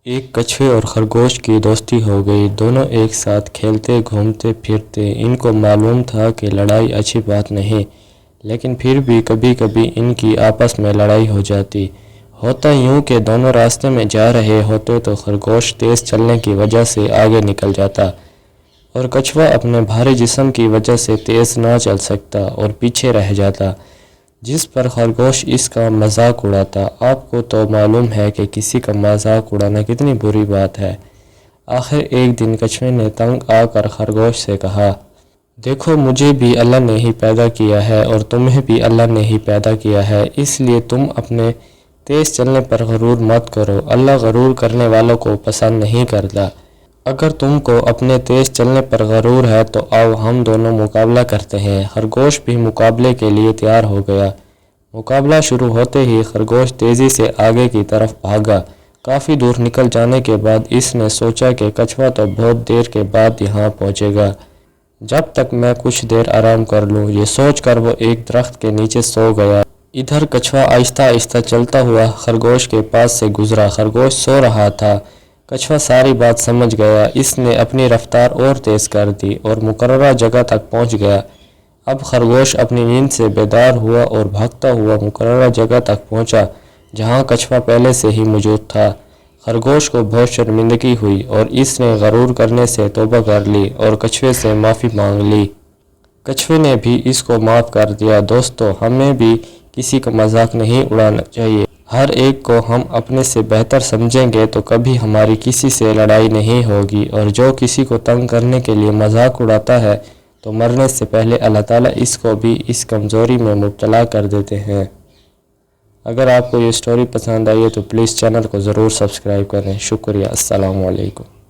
ایک کچھوے اور خرگوش کی دوستی ہو گئی۔ دونوں ایک ساتھ کھیلتے گھومتے پھرتے۔ ان کو معلوم تھا کہ لڑائی اچھی بات نہیں، لیکن پھر بھی کبھی کبھی ان کی آپس میں لڑائی ہو جاتی۔ ہوتا یوں کہ دونوں راستے میں جا رہے ہوتے تو خرگوش تیز چلنے کی وجہ سے آگے نکل جاتا اور کچھوا اپنے بھاری جسم کی وجہ سے تیز نہ چل سکتا اور پیچھے رہ جاتا، جس پر خرگوش اس کا مذاق اڑاتا۔ آپ کو تو معلوم ہے کہ کسی کا مذاق اڑانا کتنی بری بات ہے۔ آخر ایک دن کچھوے نے تنگ آ کر خرگوش سے کہا، دیکھو مجھے بھی اللہ نے ہی پیدا کیا ہے اور تمہیں بھی اللہ نے ہی پیدا کیا ہے، اس لیے تم اپنے تیز چلنے پر غرور مت کرو۔ اللہ غرور کرنے والوں کو پسند نہیں کرتا۔ اگر تم کو اپنے تیز چلنے پر غرور ہے تو آؤ ہم دونوں مقابلہ کرتے ہیں۔ خرگوش بھی مقابلے کے لیے تیار ہو گیا۔ مقابلہ شروع ہوتے ہی خرگوش تیزی سے آگے کی طرف بھاگا۔ کافی دور نکل جانے کے بعد اس نے سوچا کہ کچھوا تو بہت دیر کے بعد یہاں پہنچے گا، جب تک میں کچھ دیر آرام کر لوں۔ یہ سوچ کر وہ ایک درخت کے نیچے سو گیا۔ ادھر کچھوا آہستہ آہستہ چلتا ہوا خرگوش کے پاس سے گزرا۔ خرگوش سو رہا تھا۔ کچھوا ساری بات سمجھ گیا۔ اس نے اپنی رفتار اور تیز کر دی اور مقررہ جگہ تک پہنچ گیا۔ اب خرگوش اپنی نیند سے بیدار ہوا اور بھاگتا ہوا مقررہ جگہ تک پہنچا جہاں کچھوا پہلے سے ہی موجود تھا۔ خرگوش کو بہت شرمندگی ہوئی اور اس نے غرور کرنے سے توبہ کر لی اور کچھوے سے معافی مانگ لی۔ کچھوے نے بھی اس کو معاف کر دیا۔ دوستو، ہمیں بھی کسی کا مذاق نہیں اڑانا چاہیے۔ ہر ایک کو ہم اپنے سے بہتر سمجھیں گے تو کبھی ہماری کسی سے لڑائی نہیں ہوگی، اور جو کسی کو تنگ کرنے کے لیے مذاق اڑاتا ہے تو مرنے سے پہلے اللہ تعالیٰ اس کو بھی اس کمزوری میں مبتلا کر دیتے ہیں۔ اگر آپ کو یہ سٹوری پسند آئی ہے تو پلیز چینل کو ضرور سبسکرائب کریں۔ شکریہ۔ السلام علیکم۔